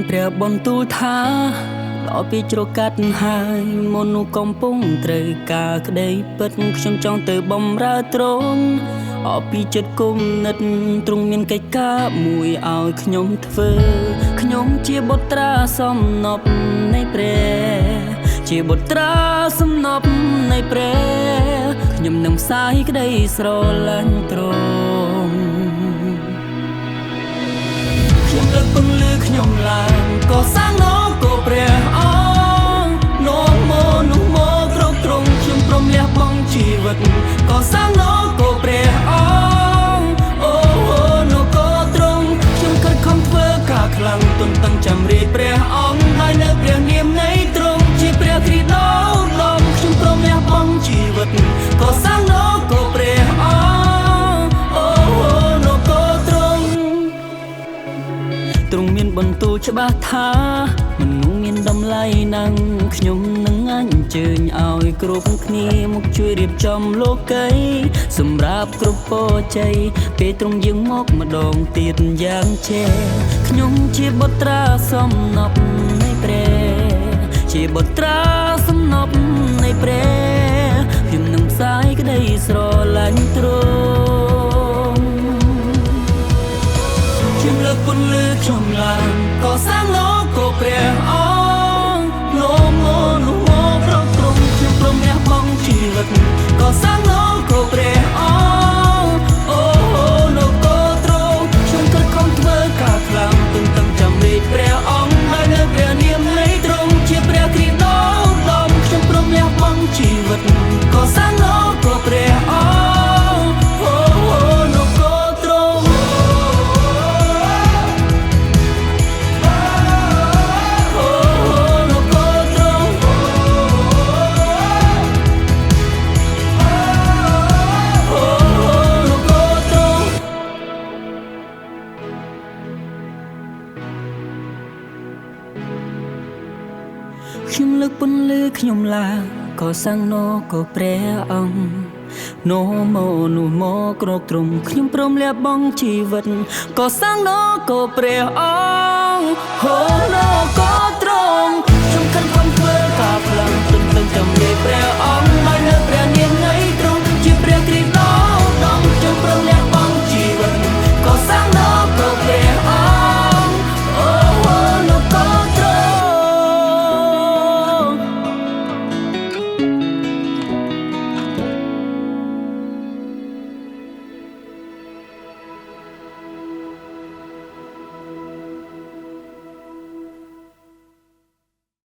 មានព្រះបន្ទូលថាដល់ពីជ្រកាត់ហើយមនុស្សកំពុងត្រូវការក្តីពិតខ្ញុំចង់ទៅបំរើទ្រង់អពីចិត្តគុំនិតទ្រង់មានកិច្ចការមួយឲ្យខ្ញុំធ្វើខ្ញុំជាបុត្រាសំណប់នៃព្រះជាបុត្រាសំណប់នៃព្រះខ្ញុំនឹងផ្សាយក្តីស្រឡាញ់ទ្រង់ខ្ញុំលើកពន្លឺខ្ញុំឡើងក៏សាងនោះក៏ព្រះអង្គនោះមកគ្រប់គ្រងខ្ញុំព្រមលះបង់ជីវិតក៏សាងនោះក៏ព្រះអង្គអូនោះក៏ទ្រង់ខ្ញុំខិតខំធ្វើការខ្លាំងទន្ទឹងចាំរាជព្រះអង្គហើយនៅព្រះនាមនៃទ្រង់ជាព្រះគ្រីស្ទដ៏ដំខ្ញុំព្រមលះបង់ជីវិតក៏សាងនោះក៏ព្រះអង្គអូនោះក៏ទ្រង់មានបន្ទូលច្បាស់ថាមនុស្សមានតម្លៃណាស់ខ្ញុំនឹងអញ្ជើញឲ្យគ្រប់គ្នាមកជួយរៀបចំលោកីសម្រាប់គ្រប់ពរជ័យពេលទ្រង់យាងមកម្ដងទៀតយ៉ាងជែខ្ញុំជាបុត្រាសំណប់នៃព្រះជាបុត្រាសំណប់នៃព្រះខ្ញុំនឹងផ្សាយក្តីស្រឡាញ់ទ្រង់ខ្ញុំលើកពន្លឺខ្ញុំឡើងក៏សាងលោកក៏ព្រះអង្គលោកមកគ្រប់គ្រងខ្ញុំព្រមលះបង់ជីវិតក៏សាងលោកក៏ព្រះអង្គអូលោកក៏ទ្រង់ខ្ញុំខិតខំធ្វើការខ្លាំងទន្ទឹងចាំរាជព្រះអង្គហើយនៅព្រះនាមនៃទ្រង់ជាព្រះគ្រីស្ទដ៏ដំខ្ញុំព្រមលះបង់ជីវិតក៏សាងលោកក៏ព្រះអង្គលោកក៏ទ្រង់ខ្ញុំលើកពន្លឺខ្ញុំឡើងក៏សាំងនោះក៏ព្រះអង្គនោះមកគ្រប់ទ្រង់ខ្ញុំព្រមលះបង់ជីវិតក៏សាំងនោះក៏ព្រះអង្គនោះក៏ទ្រង់